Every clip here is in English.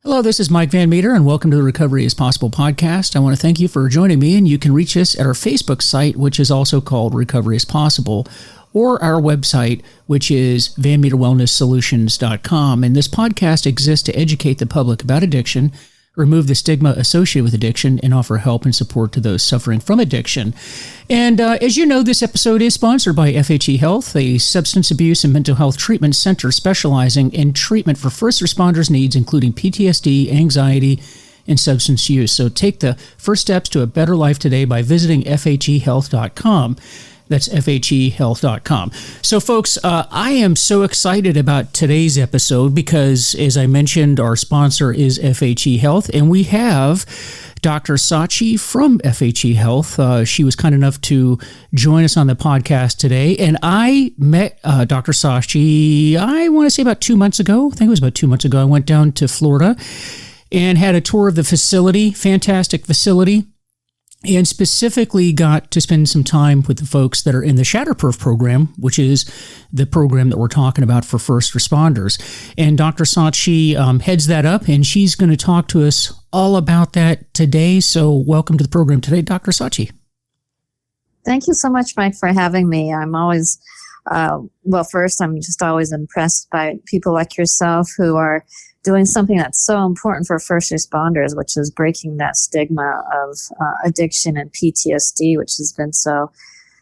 Hello, this is Mike Van Meter, and welcome to the Recovery is Possible podcast. I want to thank you for joining me, and you can reach us at our Facebook site, which is also called Recovery is Possible, or our website, which is vanmeterwellnesssolutions.com. And this podcast exists to educate the public about addiction, remove the stigma associated with addiction, and offer help and support to those suffering from addiction. And as you know, this episode is sponsored by FHE Health, a substance abuse and mental health treatment center specializing in treatment for first responders' needs, including PTSD, anxiety, and substance use. So take the first steps to a better life today by visiting FHEHealth.com. That's FHEHealth.com. So, folks, I am so excited about today's episode because, as I mentioned, our sponsor is FHE Health, and we have Dr. Sachi from FHE Health. She was kind enough to join us on the podcast today, and I met Dr. Sachi, I want to say about 2 months ago. I think it was about 2 months ago. I went down to Florida and had a tour of the facility, fantastic facility, and specifically got to spend some time with the folks that are in the Shatterproof program, which is the program that we're talking about for first responders. And Dr. Sachi heads that up, and she's going to talk to us all about that today. So welcome to the program today, Dr. Sachi. Thank you so much, Mike, for having me. I'm always, first, I'm just always impressed by people like yourself who are doing something that's so important for first responders, which is breaking that stigma of addiction and PTSD, which has been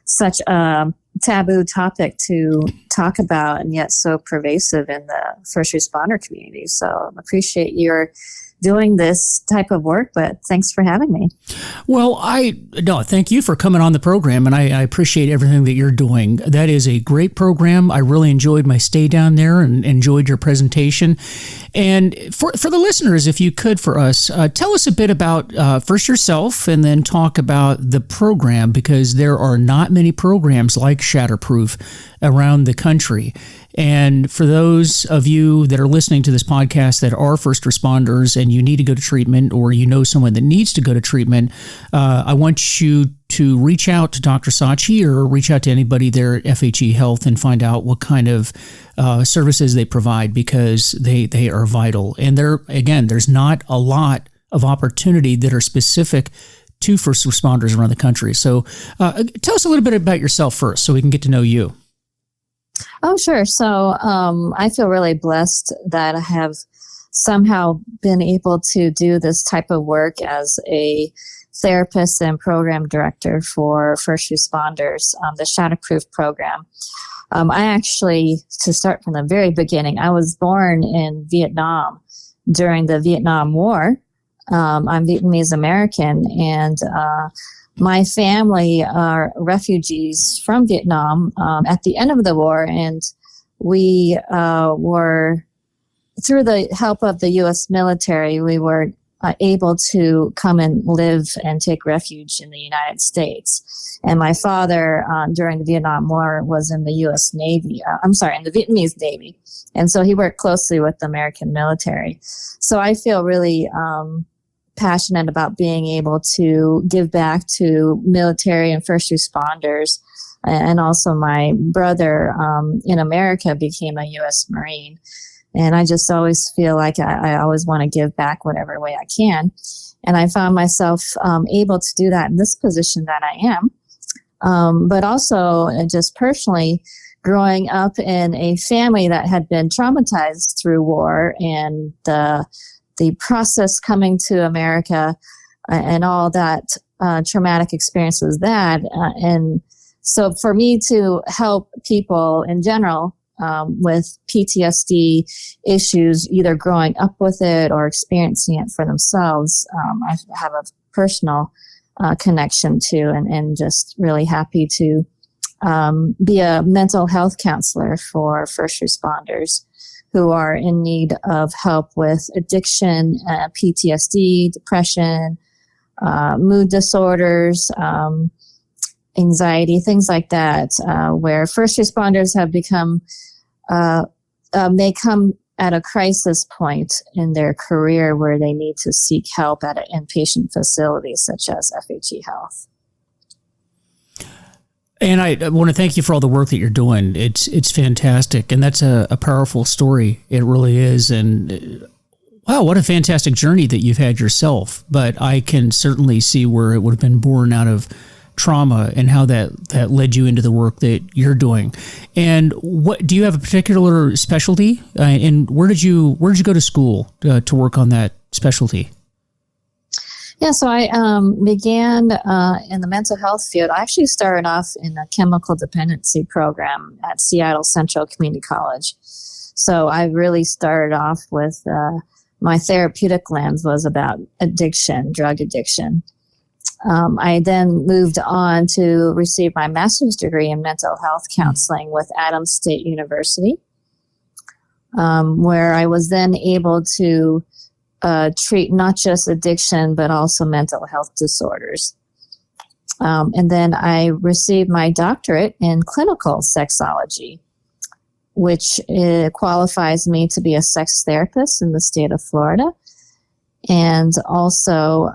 such a taboo topic to talk about and yet so pervasive in the first responder community. So I appreciate your doing this type of work, but thanks for having me. Well, thank you for coming on the program, and I appreciate everything that you're doing. That is a great program. I really enjoyed my stay down there and enjoyed your presentation. And for the listeners, if you could for us, tell us a bit about first yourself and then talk about the program, because there are not many programs like Shatterproof around the country. And for those of you that are listening to this podcast that are first responders and you need to go to treatment, or you know someone that needs to go to treatment, I want you to reach out to Dr. Sachi or reach out to anybody there at FHE Health and find out what kind of services they provide, because they are vital. And there's not a lot of opportunity that are specific to first responders around the country. So tell us a little bit about yourself first so we can get to know you. Oh, sure. So I feel really blessed that I have somehow been able to do this type of work as a therapist and program director for first responders, the Shatterproof program. I actually, to start from the very beginning, I was born in Vietnam during the Vietnam War. I'm Vietnamese American, and my family are refugees from Vietnam at the end of the war, and we were, through the help of the U.S. military, we were able to come and live and take refuge in the United States. And my father, during the Vietnam War, was in the U.S. Navy, in the Vietnamese Navy. And so he worked closely with the American military. So I feel really passionate about being able to give back to military and first responders. And also my brother in America became a U.S. Marine. And I just always feel like I always want to give back whatever way I can. And I found myself able to do that in this position that I am. But also just personally growing up in a family that had been traumatized through war, and the process coming to America and all that traumatic experiences and so for me to help people in general with PTSD issues, either growing up with it or experiencing it for themselves, I have a personal connection to, and just really happy to be a mental health counselor for first responders who are in need of help with addiction, PTSD, depression, mood disorders, anxiety, things like that, where first responders have become, they come at a crisis point in their career where they need to seek help at an inpatient facility such as FHE Health. And I want to thank you for all the work that you're doing. It's fantastic, and that's a powerful story. It really is. And Wow, what a fantastic journey that you've had yourself. But I can certainly see where it would have been born out of trauma and how that led you into the work that you're doing. And what do you have a particular specialty? And where did you go to school to work on that specialty? Yeah, so I began in the mental health field. I actually started off in a chemical dependency program at Seattle Central Community College. So I really started off with my therapeutic lens was about addiction, drug addiction. I then moved on to receive my master's degree in mental health counseling with Adams State University, where I was then able to treat not just addiction, but also mental health disorders. And then I received my doctorate in clinical sexology, which qualifies me to be a sex therapist in the state of Florida. And also,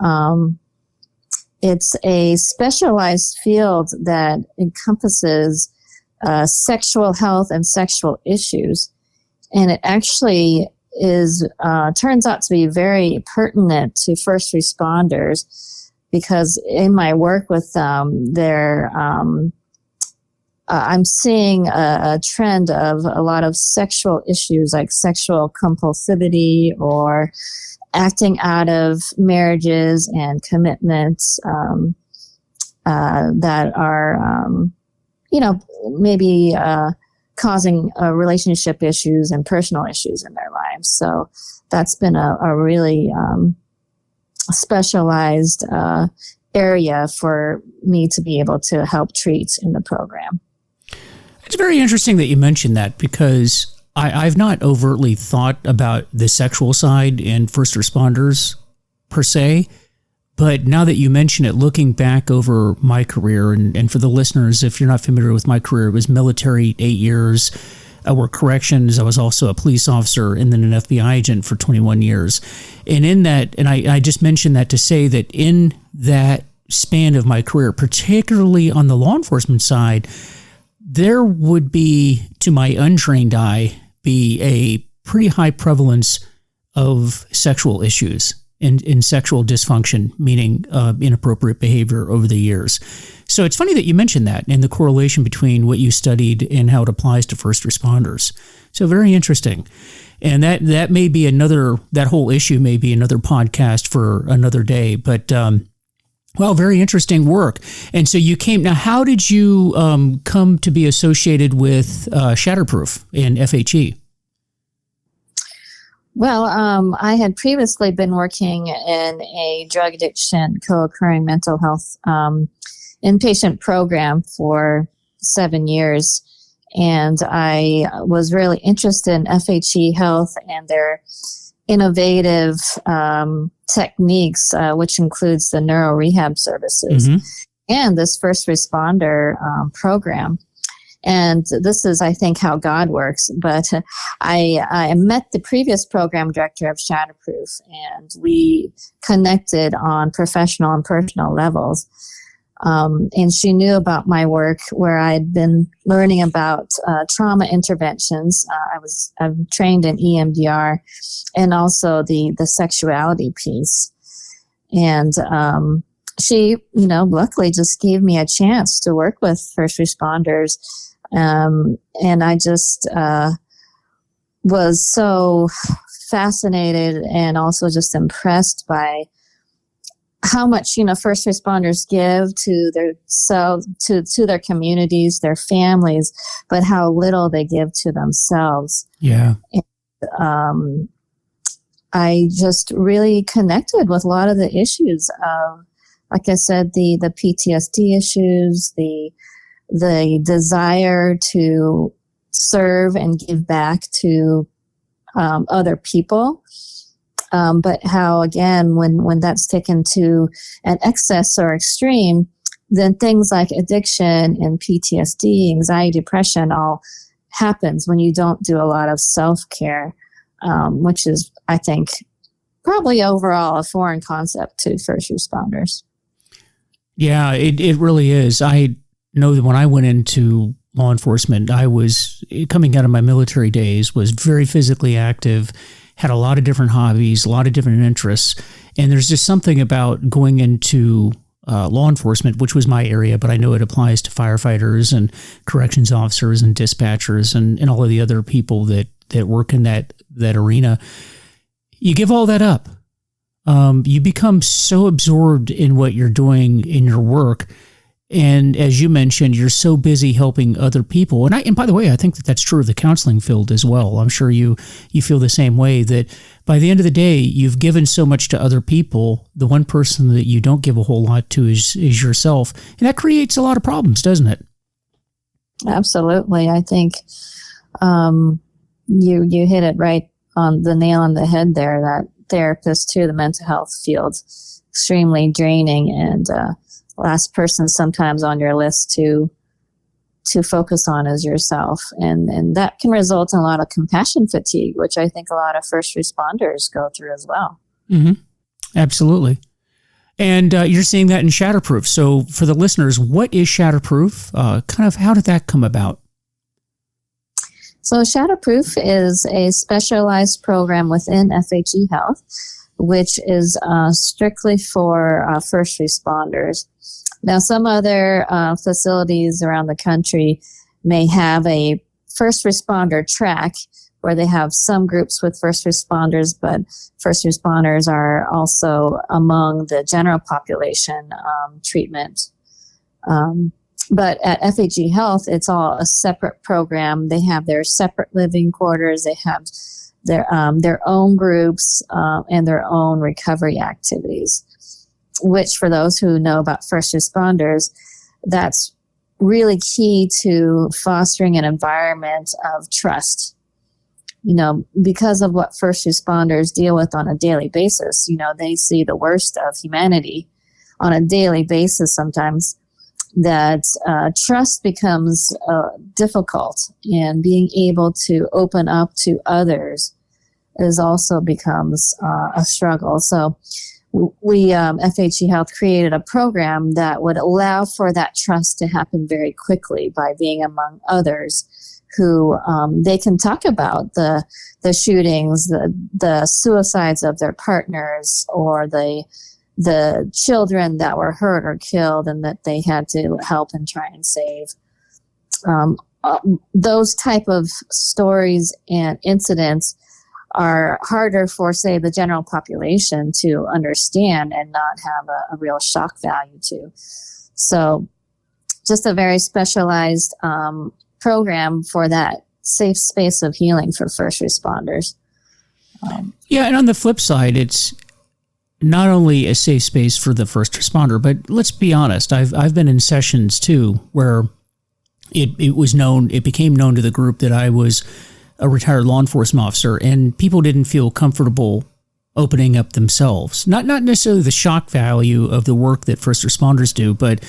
it's a specialized field that encompasses sexual health and sexual issues. And it actually turns out to be very pertinent to first responders, because in my work with them, I'm seeing a trend of a lot of sexual issues like sexual compulsivity or acting out of marriages and commitments that are, maybe causing relationship issues and personal issues in their lives. So that's been a really specialized area for me to be able to help treat in the program. It's very interesting that you mentioned that, because I've not overtly thought about the sexual side in first responders per se, but now that you mention it, looking back over my career, and for the listeners, if you're not familiar with my career, it was military 8 years. I worked corrections. I was also a police officer and then an FBI agent for 21 years. And in that, and I just mentioned that to say that in that span of my career, particularly on the law enforcement side, there would be, to my untrained eye, be a pretty high prevalence of sexual issues and sexual dysfunction, meaning inappropriate behavior over the years. So it's funny that you mentioned that and the correlation between what you studied and how it applies to first responders. So very interesting. And that may be that whole issue may be another podcast for another day, but well, very interesting work. And so you now how did you come to be associated with Shatterproof and FHE? Well, I had previously been working in a drug addiction co-occurring mental health inpatient program for 7 years. And I was really interested in FHE Health and their innovative techniques, which includes the neurorehab services and this first responder program. And this is, I think, how God works. But I met the previous program director of Shatterproof, and we connected on professional and personal levels. And she knew about my work, where I had been learning about trauma interventions. I'm trained in EMDR, and also the sexuality piece. And she, luckily just gave me a chance to work with first responders. And I just was so fascinated and also just impressed by how much, first responders give to their selves, to their communities, their families, but how little they give to themselves. Yeah. And, I just really connected with a lot of the issues of, like I said, the PTSD issues, the desire to serve and give back to other people. But how, again, when that's taken to an excess or extreme, then things like addiction and PTSD, anxiety, depression all happens when you don't do a lot of self-care, which is, I think, probably overall a foreign concept to first responders. Yeah, it really is. I know that when I went into law enforcement, I was coming out of my military days, was very physically active, had a lot of different hobbies, a lot of different interests. And there's just something about going into law enforcement, which was my area, but I know it applies to firefighters and corrections officers and dispatchers and all of the other people that work in that arena. You give all that up. You become so absorbed in what you're doing in your work. And as you mentioned, you're so busy helping other people. And by the way, I think that's true of the counseling field as well. I'm sure you feel the same way, that by the end of the day, you've given so much to other people. The one person that you don't give a whole lot to is yourself. And that creates a lot of problems, doesn't it? Absolutely. I think you hit it right on the nail on the head there, that therapist too, the mental health field, extremely draining, and last person sometimes on your list to focus on is yourself. And that can result in a lot of compassion fatigue, which I think a lot of first responders go through as well. Mm-hmm. Absolutely. And you're seeing that in Shatterproof. So for the listeners, what is Shatterproof? Kind of how did that come about? So Shatterproof is a specialized program within FHE Health, which is strictly for first responders. Now, some other facilities around the country may have a first responder track where they have some groups with first responders, but first responders are also among the general population treatment. But at FHE Health, it's all a separate program. They have their separate living quarters. They have their own groups and their own recovery activities, which for those who know about first responders, that's really key to fostering an environment of trust. You know, because of what first responders deal with on a daily basis, you know, they see the worst of humanity on a daily basis sometimes, that trust becomes difficult, and being able to open up to others is also becomes a struggle. So we, FHE Health, created a program that would allow for that trust to happen very quickly by being among others who they can talk about the shootings, the suicides of their partners, or the children that were hurt or killed and that they had to help and try and save. Those type of stories and incidents are harder for, say, the general population to understand and not have a real shock value to. So just a very specialized program for that safe space of healing for first responders. Yeah, and on the flip side, it's not only a safe space for the first responder, but let's be honest, I've been in sessions too where it became known to the group that I was a retired law enforcement officer, and people didn't feel comfortable opening up themselves. Not necessarily the shock value of the work that first responders do, but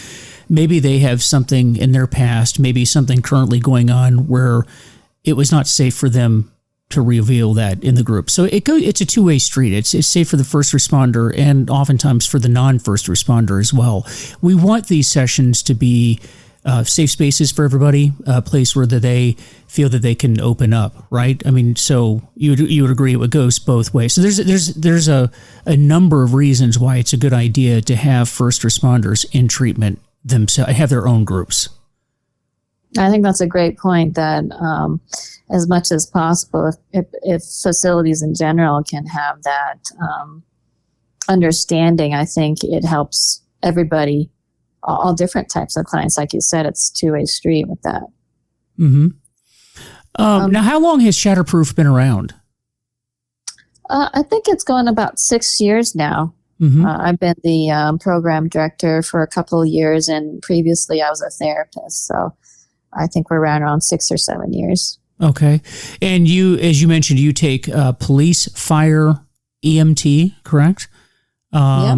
maybe they have something in their past, maybe something currently going on where it was not safe for them to reveal that in the group. So it's a two-way street. It's safe for the first responder and oftentimes for the non-first responder as well. We want these sessions to be safe spaces for everybody, a place where they feel that they can open up, right? I mean, so you would agree it goes both ways. So there's a number of reasons why it's a good idea to have first responders in treatment themselves, have their own groups. I think that's a great point, that as much as possible, if facilities in general can have that understanding, I think it helps everybody, all different types of clients. Like you said, it's a two-way street with that. Mm-hmm. Now, how long has Shatterproof been around? I think it's going about 6 years now. Mm-hmm. I've been the program director for a couple of years, and previously I was a therapist. So I think we're around 6 or 7 years. Okay. And you, as you mentioned, you take police, fire, EMT, correct? Yeah.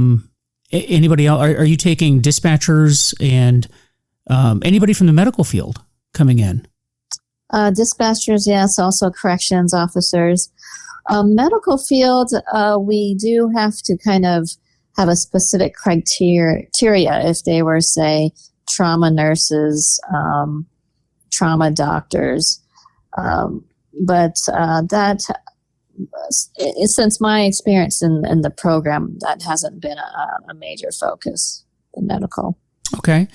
Anybody else? Are you taking dispatchers and anybody from the medical field coming in? Dispatchers, yes. Also corrections officers. Medical field, we do have to kind of have a specific criteria if they were, say, trauma nurses, trauma doctors. But that since my experience in the program, that hasn't been a major focus, the medical. Okay.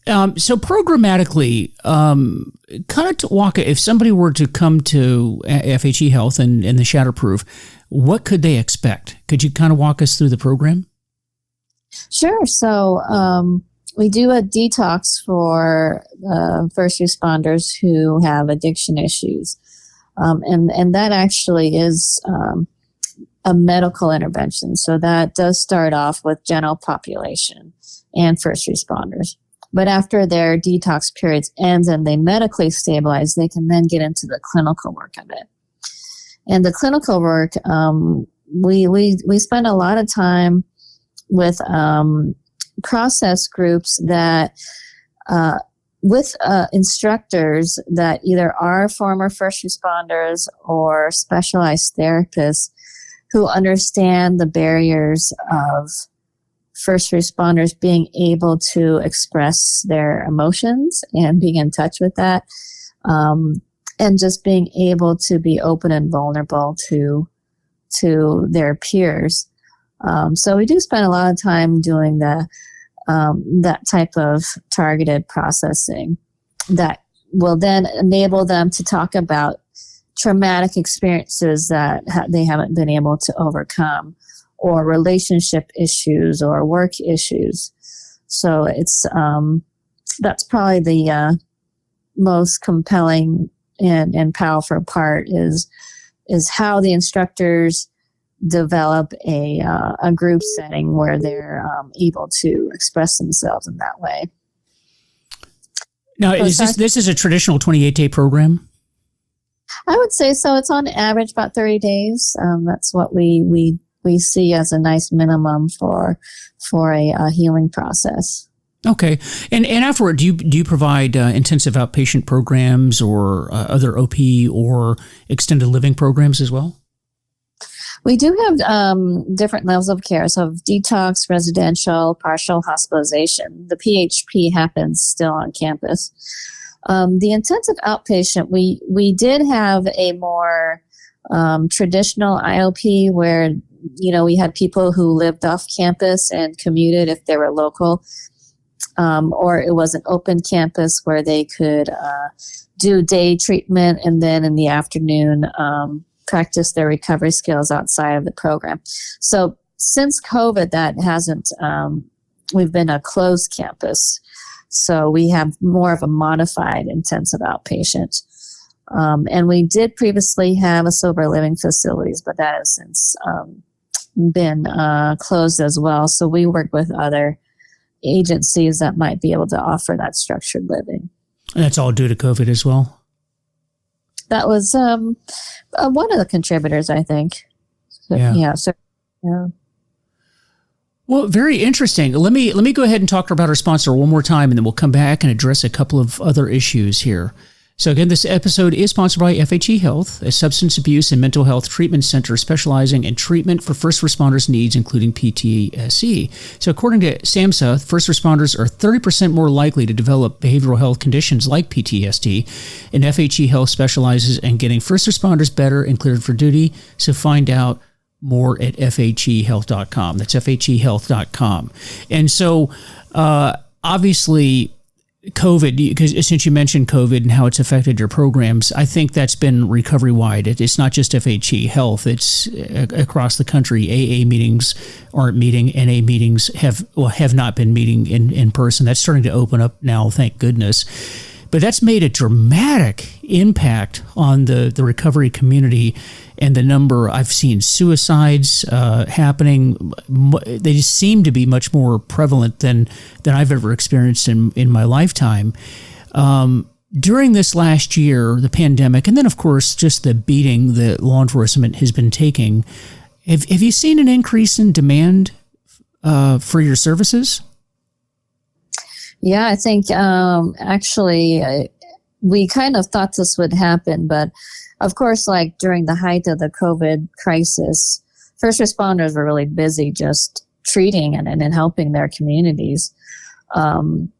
So programmatically, kind of to walk, if somebody were to come to FHE Health and the Shatterproof, what could they expect? Could you kind of walk us through the program? Sure. So we do a detox for first responders who have addiction issues. And that actually is a medical intervention. So that does start off with general population and first responders. But after their detox periods ends and they medically stabilize, they can then get into the clinical work of it. And the clinical work, we spend a lot of time with process groups that with instructors that either are former first responders or specialized therapists who understand the barriers of first responders being able to express their emotions and being in touch with that, and just being able to be open and vulnerable to their peers. So we do spend a lot of time doing that type of targeted processing that will then enable them to talk about traumatic experiences that they haven't been able to overcome, or relationship issues or work issues. So it's that's probably the most compelling and powerful part is how the instructors develop a group setting where they're able to express themselves in that way. Now, this is a traditional 28-day program? I would say so. It's on average about 30 days. That's what we see as a nice minimum for a healing process. Okay, and afterward, do you provide intensive outpatient programs or other OP or extended living programs as well? We do have different levels of care. So detox, residential, partial hospitalization. The PHP happens still on campus. The intensive outpatient, we did have a more traditional IOP where, we had people who lived off campus and commuted if they were local, or it was an open campus where they could do day treatment and then in the afternoon practice their recovery skills outside of the program. So since COVID, that hasn't, we've been a closed campus. So we have more of a modified intensive outpatient. And we did previously have a sober living facilities, but that has since been closed as well. So we work with other agencies that might be able to offer that structured living. And that's all due to COVID as well? That was one of the contributors, I think. Yeah. Well, very interesting. Let me go ahead and talk about our sponsor one more time, and then we'll come back and address a couple of other issues here. So again, this episode is sponsored by FHE Health, a substance abuse and mental health treatment center specializing in treatment for first responders' needs, including PTSD. So according to SAMHSA, first responders are 30% more likely to develop behavioral health conditions like PTSD, and FHE Health specializes in getting first responders better and cleared for duty. So find out more at FHEhealth.com. That's FHEhealth.com. And so obviously, COVID, because since you mentioned COVID and how it's affected your programs, I think that's been recovery-wide. It's not just FHE Health. It's across the country. AA meetings aren't meeting. NA meetings have not been meeting in person. That's starting to open up now, thank goodness. But that's made a dramatic impact on the recovery community, and the number I've seen suicides happening. They just seem to be much more prevalent than I've ever experienced in my lifetime. During this last year, the pandemic, and then of course just the beating that law enforcement has been taking, have you seen an increase in demand for your services? Yeah, I think actually we kind of thought this would happen, but of course, like during the height of the COVID crisis, first responders were really busy just treating and helping their communities. And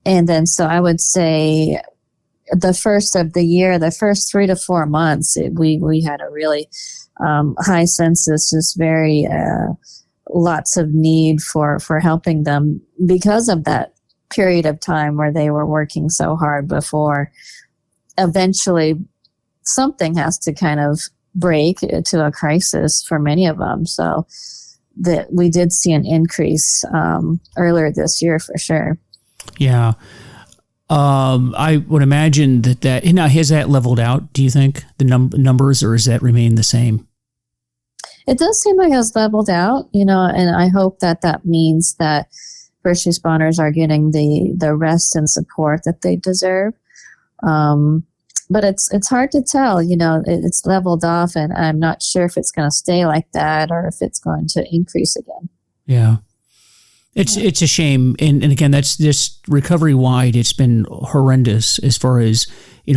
then so I would say the first of the year, the first 3 to 4 months, we had a really high census, just very lots of need for helping them because of that period of time where they were working so hard before eventually something has to kind of break to a crisis for many of them. So that we did see an increase earlier this year for sure. Yeah. I would imagine that now, has that leveled out, do you think, the numbers, or does that remain the same? It does seem like it's leveled out, and I hope that means that first responders are getting the rest and support that they deserve. But it's hard to tell, it's leveled off, and I'm not sure if it's going to stay like that or if it's going to increase again. Yeah. It's a shame. And again, that's just recovery wide. It's been horrendous as far as,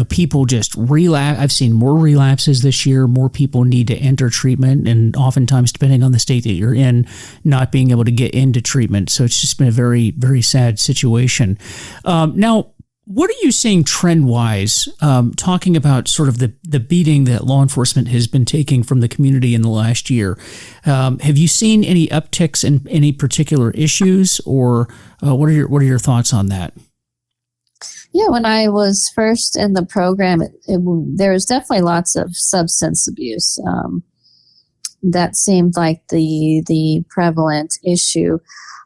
people just relapse. I've seen more relapses this year. More people need to enter treatment, and oftentimes, depending on the state that you're in, not being able to get into treatment. So it's just been a very, very sad situation. Now, what are you seeing trend-wise, talking about sort of the beating that law enforcement has been taking from the community in the last year? Have you seen any upticks in any particular issues, or what are your thoughts on that? Yeah, when I was first in the program, there was definitely lots of substance abuse. That seemed like the prevalent issue.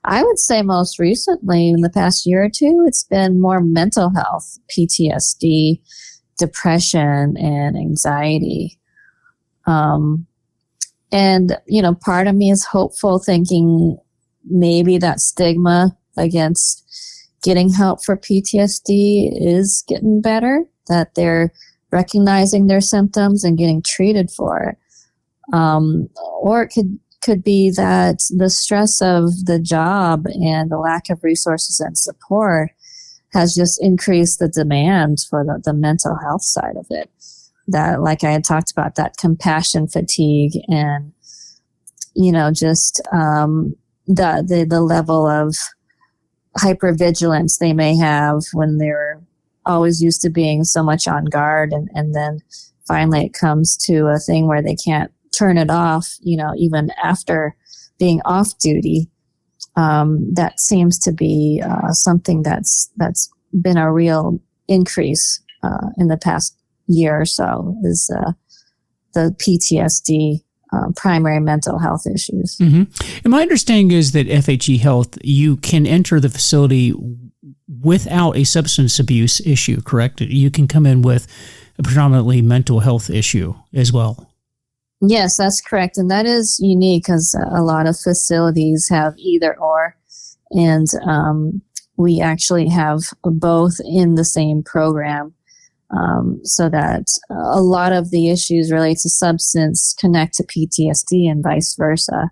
I would say most recently, in the past year or two, it's been more mental health, PTSD, depression, and anxiety. And, part of me is hopeful, thinking maybe that stigma against getting help for PTSD is getting better, that they're recognizing their symptoms and getting treated for it. Or it could be that the stress of the job and the lack of resources and support has just increased the demand for the mental health side of it. That, like I had talked about, that compassion fatigue and, just the level of hypervigilance they may have when they're always used to being so much on guard. And then finally it comes to a thing where they can't turn it off, even after being off duty. That seems to be something that's been a real increase in the past year or so, is the PTSD, primary mental health issues. Mm-hmm. And my understanding is that FHE Health, you can enter the facility without a substance abuse issue, correct? You can come in with a predominantly mental health issue as well. Yes, that's correct. And that is unique because a lot of facilities have either or. And we actually have both in the same program, so that a lot of the issues related to substance connect to PTSD and vice versa.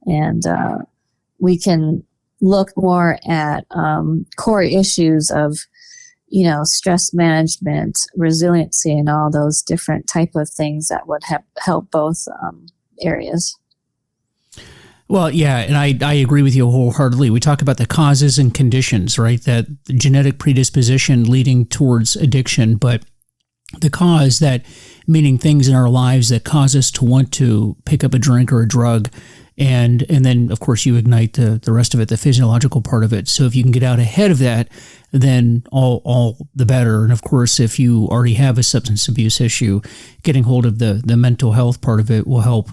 And we can look more at core issues of stress management, resiliency, and all those different type of things that would help both areas. Well, yeah, and I agree with you wholeheartedly. We talk about the causes and conditions, right? That genetic predisposition leading towards addiction, but the cause, that meaning things in our lives that cause us to want to pick up a drink or a drug. And then, of course, you ignite the rest of it, the physiological part of it. So if you can get out ahead of that, then all the better. And of course, if you already have a substance abuse issue, getting hold of the mental health part of it will help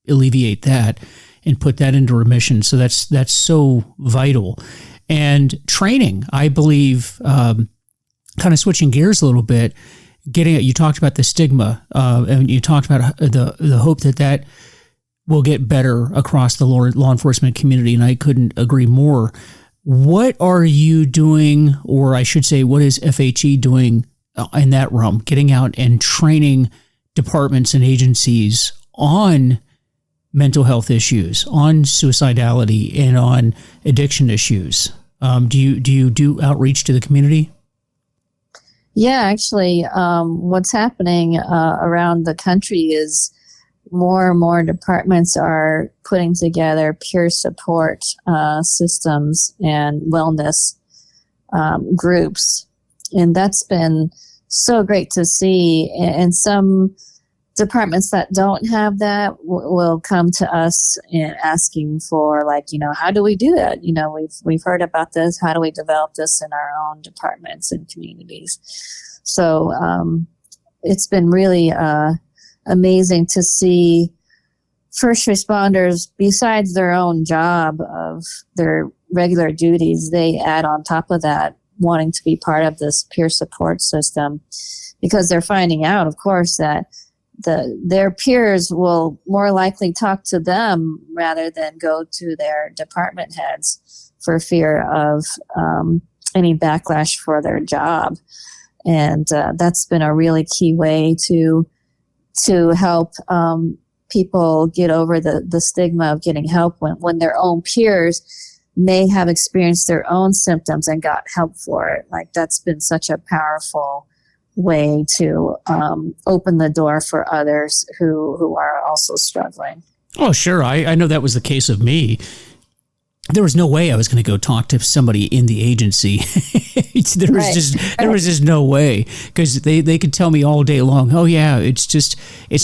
alleviate that and put that into remission. So that's so vital. And training, I believe, kind of switching gears a little bit, you talked about the stigma, and you talked about the hope that will get better across the law enforcement community, and I couldn't agree more. What are you doing, or I should say, what is FHE doing in that realm, getting out and training departments and agencies on mental health issues, on suicidality, and on addiction issues? Do you do outreach to the community? Yeah, actually, what's happening around the country is more and more departments are putting together peer support systems and wellness groups. And that's been so great to see. And some departments that don't have that will come to us and asking for, like, how do we do that? We've heard about this. How do we develop this in our own departments and communities? So it's been really amazing to see first responders, besides their own job of their regular duties, they add on top of that wanting to be part of this peer support system, because they're finding out, of course, that their peers will more likely talk to them rather than go to their department heads for fear of any backlash for their job. And that's been a really key way to help people get over the stigma of getting help when their own peers may have experienced their own symptoms and got help for it. Like, that's been such a powerful way to open the door for others who are also struggling. Oh, sure. I know that was the case of me. There was no way I was going to go talk to somebody in the agency. There was just no way, because they could tell me all day long, oh yeah, it's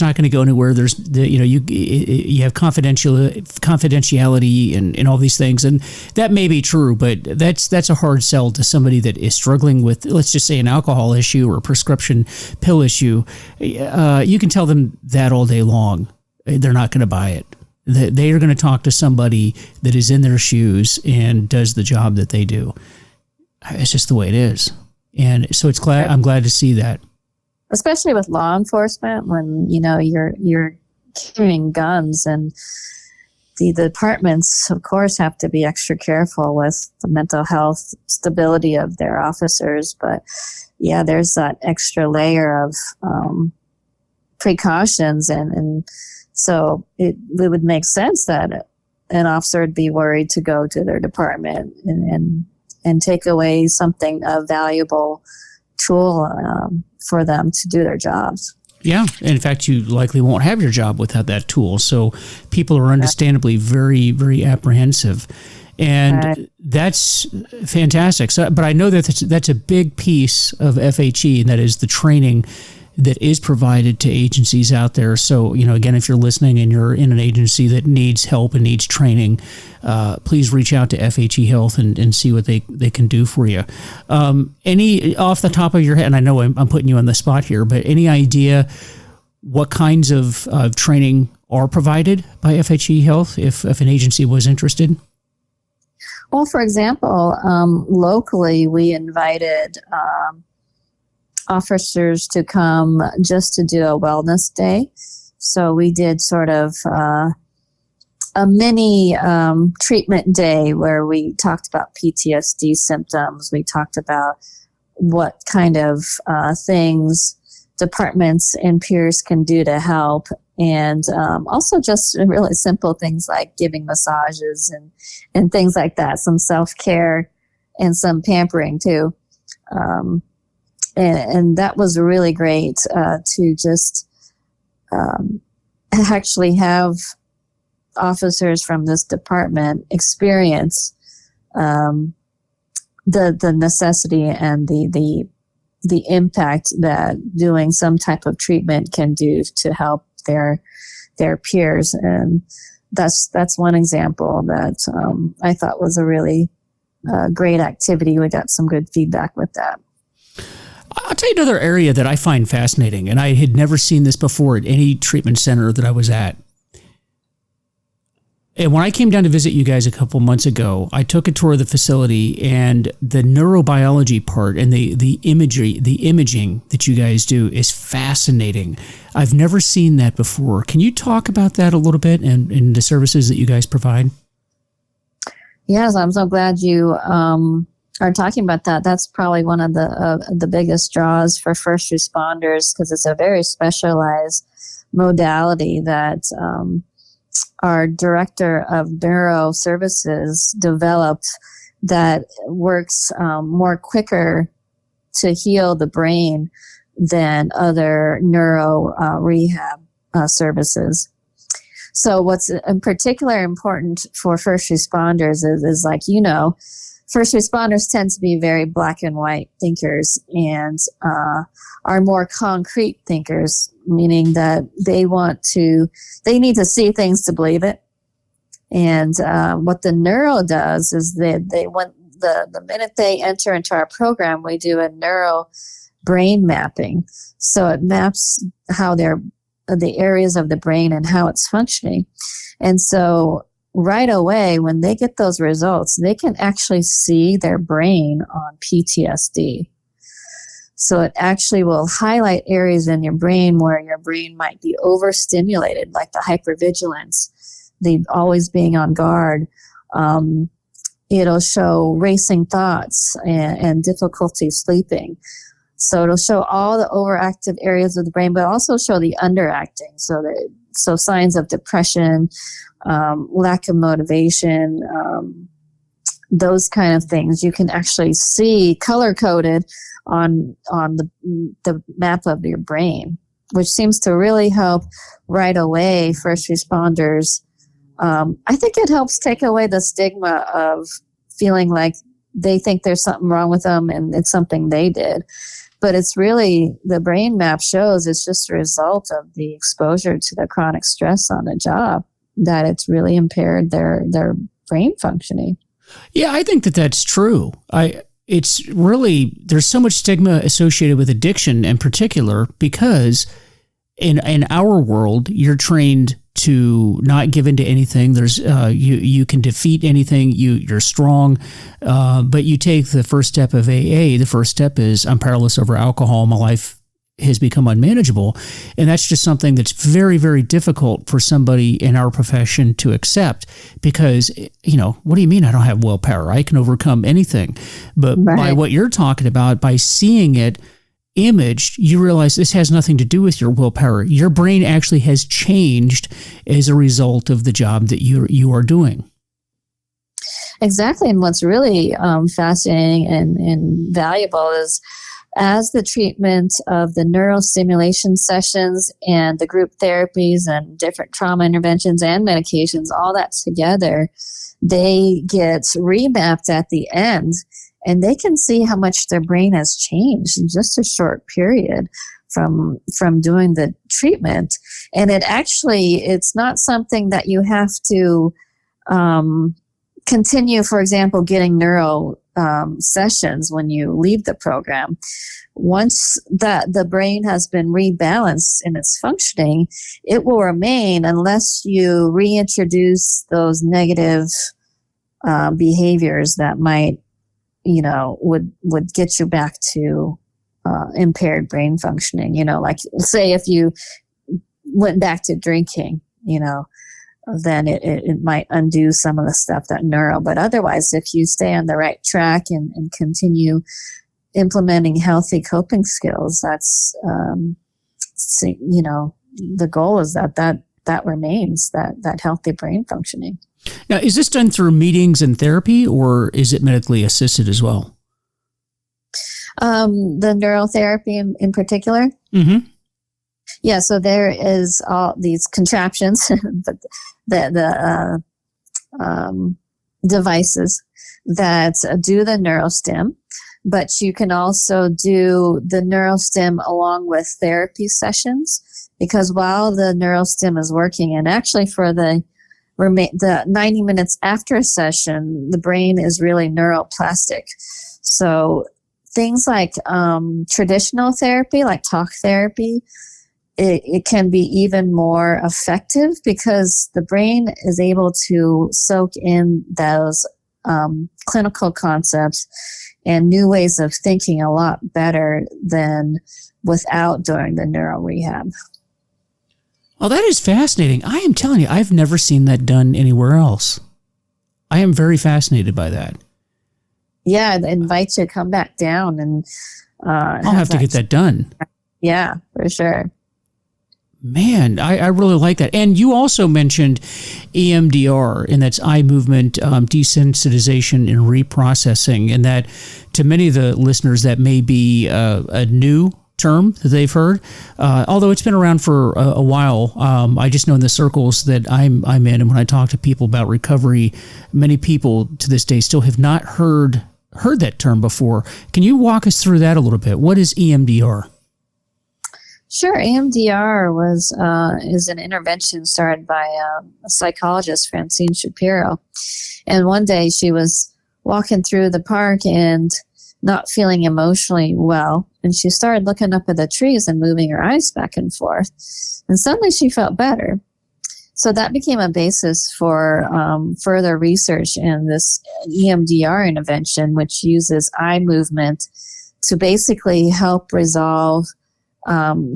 not going to go anywhere. There's you have confidentiality and all these things, and that may be true, but that's a hard sell to somebody that is struggling with, let's just say, an alcohol issue or a prescription pill issue. You can tell them that all day long. They're not going to buy it. They are going to talk to somebody that is in their shoes and does the job that they do. It's just the way it is. And so I'm glad to see that. Especially with law enforcement, when, you're carrying guns, and the departments, of course, have to be extra careful with the mental health stability of their officers. But yeah, there's that extra layer of precautions, and so it would make sense that an officer would be worried to go to their department and take away something, a valuable tool for them to do their jobs. Yeah. In fact, you likely won't have your job without that tool. So people are understandably very, very apprehensive. And that's fantastic. So, but I know that that's a big piece of FHE, and that is the training that is provided to agencies out there. So, again, if you're listening and you're in an agency that needs help and needs training, please reach out to FHE Health and see what they can do for you. Any off the top of your head, and I know I'm putting you on the spot here, but any idea what kinds of training are provided by FHE Health if an agency was interested? Well, for example, locally, we invited officers to come just to do a wellness day. So we did sort of a mini treatment day where we talked about PTSD symptoms. We talked about what kind of things departments and peers can do to help. And also just really simple things like giving massages and things like that, some self-care and some pampering too. And that was really great to just actually have officers from this department experience the necessity and the impact that doing some type of treatment can do to help their peers. And that's one example that I thought was a really great activity. We got some good feedback with that. I'll tell you another area that I find fascinating, and I had never seen this before at any treatment center that I was at. And when I came down to visit you guys a couple months ago, I took a tour of the facility, and the neurobiology part and the imaging that you guys do is fascinating. I've never seen that before. Can you talk about that a little bit and the services that you guys provide? Yes, I'm so glad you are talking about that. That's probably one of the biggest draws for first responders, because it's a very specialized modality that our director of neuro services developed that works more quicker to heal the brain than other neuro rehab services. So what's in particular important for first responders is like, first responders tend to be very black and white thinkers and are more concrete thinkers, meaning that they need to see things to believe it. And what the neuro does is that they want the minute they enter into our program, we do a neuro brain mapping. So it maps how the areas of the brain and how it's functioning. And so right away, when they get those results, they can actually see their brain on PTSD. So it actually will highlight areas in your brain where your brain might be overstimulated, like the hypervigilance, the always being on guard. It'll show racing thoughts and difficulty sleeping. So it'll show all the overactive areas of the brain, but also show the underacting. So signs of depression, lack of motivation, those kind of things you can actually see color coded on the map of your brain, which seems to really help right away first responders. I think it helps take away the stigma of feeling like they think there's something wrong with them and it's something they did. But it's really, the brain map shows it's just a result of the exposure to the chronic stress on the job, that it's really impaired their brain functioning. Yeah, I think that's true. It's really, there's so much stigma associated with addiction in particular, because in our world, you're trained to not give in to anything. There's you can defeat anything. You're strong, but you take the first step of AA. The first step is, I'm powerless over alcohol. My life has become unmanageable, and that's just something that's very, very difficult for somebody in our profession to accept, because what do you mean I don't have willpower? I can overcome anything. But right. By what you're talking about, by seeing it imaged, you realize this has nothing to do with your willpower. Your brain actually has changed as a result of the job that you are doing. Exactly. And what's really fascinating and valuable is, as the treatment of the neurostimulation sessions and the group therapies and different trauma interventions and medications, all that together, they get remapped at the end. And they can see how much their brain has changed in just a short period from doing the treatment. And it's not something that you have to continue, for example, getting neuro sessions when you leave the program. Once that the brain has been rebalanced in its functioning, it will remain unless you reintroduce those negative behaviors that might would get you back to impaired brain functioning. Like, say if you went back to drinking, then it might undo some of the stuff that neuro. But otherwise, if you stay on the right track and continue implementing healthy coping skills, that's, the goal is that remains, that healthy brain functioning. Now, is this done through meetings and therapy, or is it medically assisted as well? The neurotherapy in particular? Mm-hmm. Yeah, so there is all these contraptions, but the devices that do the neurostim, but you can also do the neurostim along with therapy sessions, because while the neurostim is working, and actually for the 90 minutes after a session, the brain is really neuroplastic. So things like traditional therapy, like talk therapy, it can be even more effective, because the brain is able to soak in those clinical concepts and new ways of thinking a lot better than without doing the neuro rehab. Well, that is fascinating. I am telling you, I've never seen that done anywhere else. I am very fascinated by that. Yeah, I invite you to come back down and I'll have to get that done. Yeah, for sure. Man, I really like that. And you also mentioned EMDR, and that's eye movement desensitization and reprocessing, and that to many of the listeners that may be a new term that they've heard, although it's been around for a while. I just know in the circles that I'm in, and when I talk to people about recovery, many people to this day still have not heard that term before. Can you walk us through that a little bit? What is EMDR? Sure. EMDR is an intervention started by a psychologist, Francine Shapiro. And one day she was walking through the park and not feeling emotionally well. And she started looking up at the trees and moving her eyes back and forth. And suddenly she felt better. So that became a basis for further research in this EMDR intervention, which uses eye movement to basically help resolve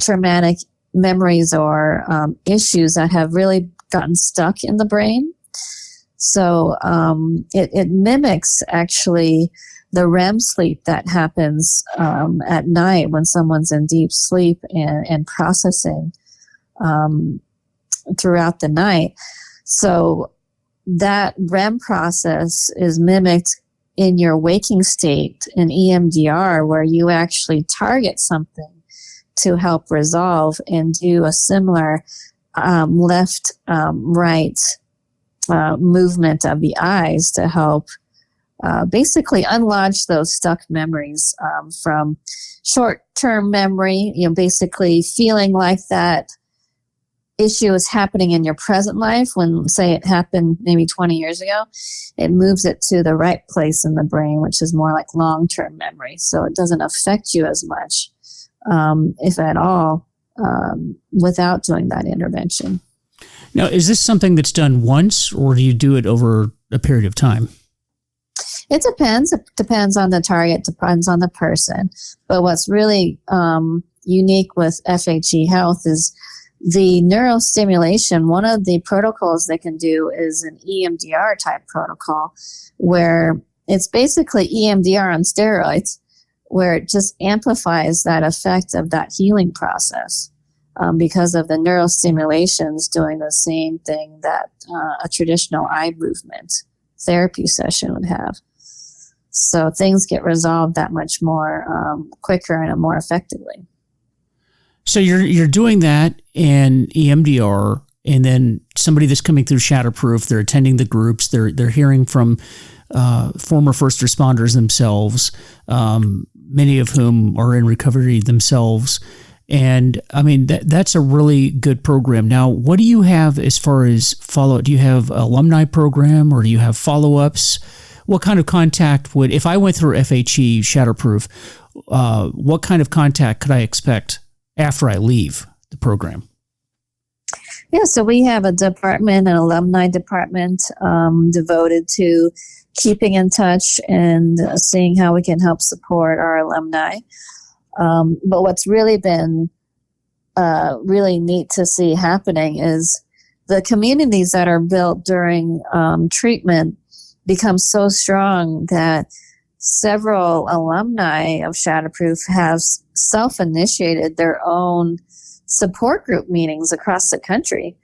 traumatic memories or issues that have really gotten stuck in the brain. So it mimics actually the REM sleep that happens at night when someone's in deep sleep and processing throughout the night. So that REM process is mimicked in your waking state in EMDR, where you actually target something to help resolve and do a similar left, right movement of the eyes to help basically unlodge those stuck memories from short-term memory, basically feeling like that issue is happening in your present life when, say, it happened maybe 20 years ago. It moves it to the right place in the brain, which is more like long-term memory. So it doesn't affect you as much, if at all, without doing that intervention. Now, is this something that's done once, or do you do it over a period of time? It depends. It depends on the target, depends on the person. But what's really unique with FHE Health is the neurostimulation. One of the protocols they can do is an EMDR type protocol, where it's basically EMDR on steroids, where it just amplifies that effect of that healing process because of the neurostimulations doing the same thing that a traditional eye movement therapy session would have. So things get resolved that much more quicker and more effectively. So you're doing that in EMDR, and then somebody that's coming through Shatterproof, they're attending the groups, they're hearing from former first responders themselves, many of whom are in recovery themselves. And I mean, that's a really good program. Now, what do you have as far as follow-up? Do you have alumni program, or do you have follow-ups? What kind of contact would, if I went through FHE Shatterproof, what kind of contact could I expect after I leave the program? Yeah, so we have a department, an alumni department, devoted to keeping in touch and seeing how we can help support our alumni. But what's really been really neat to see happening is the communities that are built during treatment become so strong that several alumni of Shatterproof have self-initiated their own support group meetings across the country.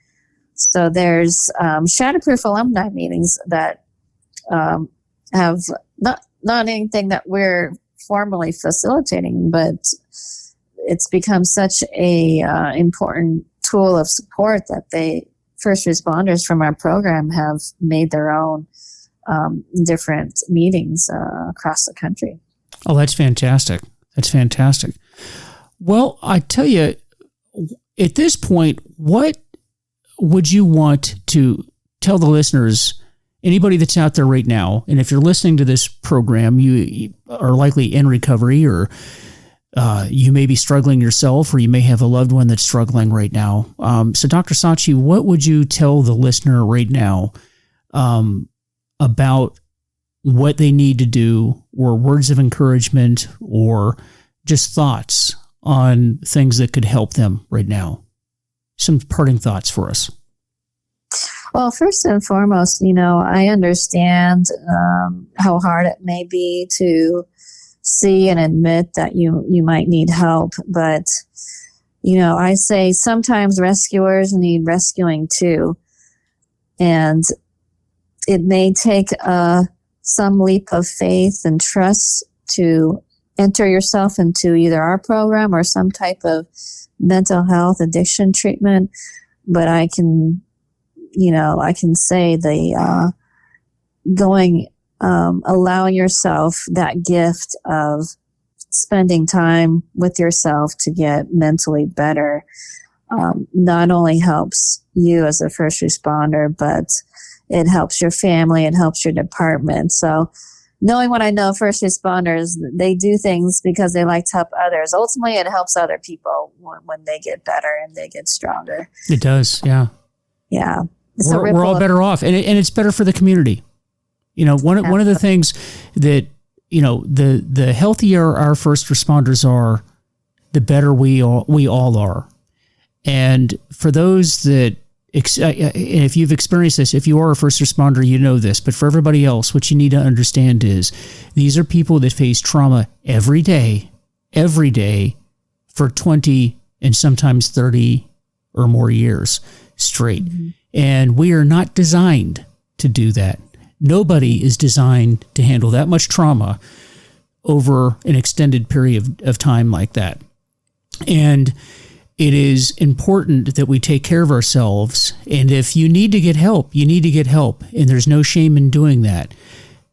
So there's Shatterproof alumni meetings that have not anything that we're formally facilitating, but it's become such a important tool of support that first responders from our program have made their own different meetings across the country. Oh, that's fantastic. That's fantastic. Well, I tell you, at this point, what would you want to tell the listeners, anybody that's out there right now, and if you're listening to this program, you are likely in recovery, or you may be struggling yourself, or you may have a loved one that's struggling right now. So Dr. Sachi, what would you tell the listener right now about what they need to do, or words of encouragement, or just thoughts on things that could help them right now? Some parting thoughts for us. Well, first and foremost, I understand how hard it may be to see and admit that you might need help. But, I say sometimes rescuers need rescuing too. And it may take some leap of faith and trust to enter yourself into either our program or some type of mental health addiction treatment. But I can say allowing yourself that gift of spending time with yourself to get mentally better not only helps you as a first responder, but it helps your family, it helps your department. So knowing what I know, first responders, they do things because they like to help others. Ultimately, it helps other people when they get better and they get stronger. It does, yeah. Yeah. We're all better off, and it's better for the community. One of the things that, the healthier our first responders are, the better we all are. And for those that, if you've experienced this, if you are a first responder, you know this. But for everybody else, what you need to understand is these are people that face trauma every day for 20 and sometimes 30 or more years straight. Mm-hmm. And we are not designed to do that. Nobody is designed to handle that much trauma over an extended period of time like that. And it is important that we take care of ourselves. And if you need to get help, you need to get help. And there's no shame in doing that.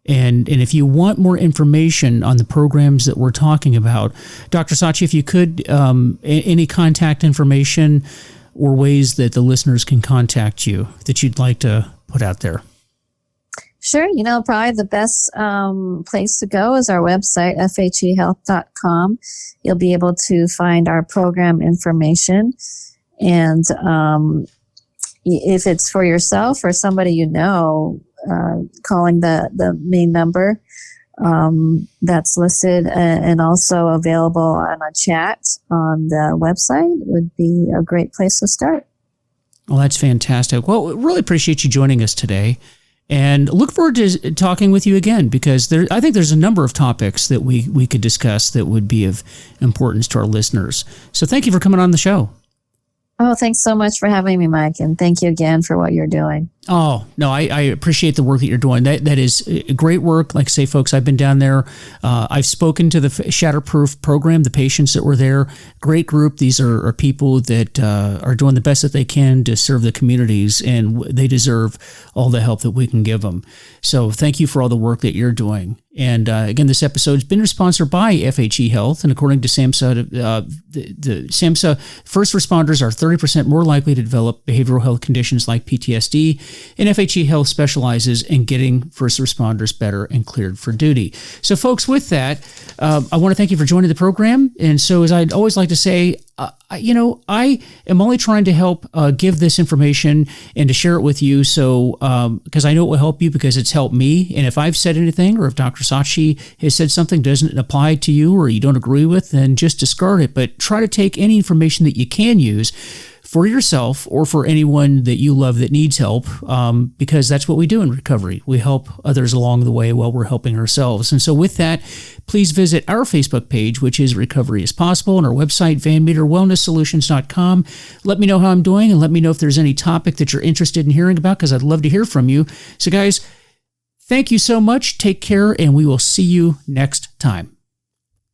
And if you want more information on the programs that we're talking about, Dr. Sachi, if you could, any contact information or ways that the listeners can contact you that you'd like to put out there. Sure. Probably the best place to go is our website, FHEhealth.com. You'll be able to find our program information. And if it's for yourself or somebody calling the main number that's listed and also available on a chat on the website would be a great place to start. Well, that's fantastic. Well, really appreciate you joining us today. And look forward to talking with you again, because I think there's a number of topics that we could discuss that would be of importance to our listeners. So thank you for coming on the show. Oh, thanks so much for having me, Mike. And thank you again for what you're doing. Oh, no, I appreciate the work that you're doing. That is great work. Like I say, folks, I've been down there. I've spoken to the Shatterproof program, the patients that were there. Great group. These are people that are doing the best that they can to serve the communities, and they deserve all the help that we can give them. So thank you for all the work that you're doing. And again, this episode's been sponsored by FHE Health. And according to SAMHSA, the SAMHSA, first responders are 30% more likely to develop behavioral health conditions like PTSD. And FHE Health specializes in getting first responders better and cleared for duty. So, folks, with that, I want to thank you for joining the program. And so, as I'd always like to say, I am only trying to help give this information and to share it with you. So, because I know it will help you, because it's helped me. And if I've said anything, or if Dr. Sachi has said something doesn't apply to you or you don't agree with, then just discard it. But try to take any information that you can use for yourself or for anyone that you love that needs help, because that's what we do in recovery. We help others along the way while we're helping ourselves. And so with that, please visit our Facebook page, which is Recovery is Possible, and our website, VanMeterWellnessSolutions.com. Let me know how I'm doing, and let me know if there's any topic that you're interested in hearing about, because I'd love to hear from you. So guys, thank you so much. Take care, and we will see you next time.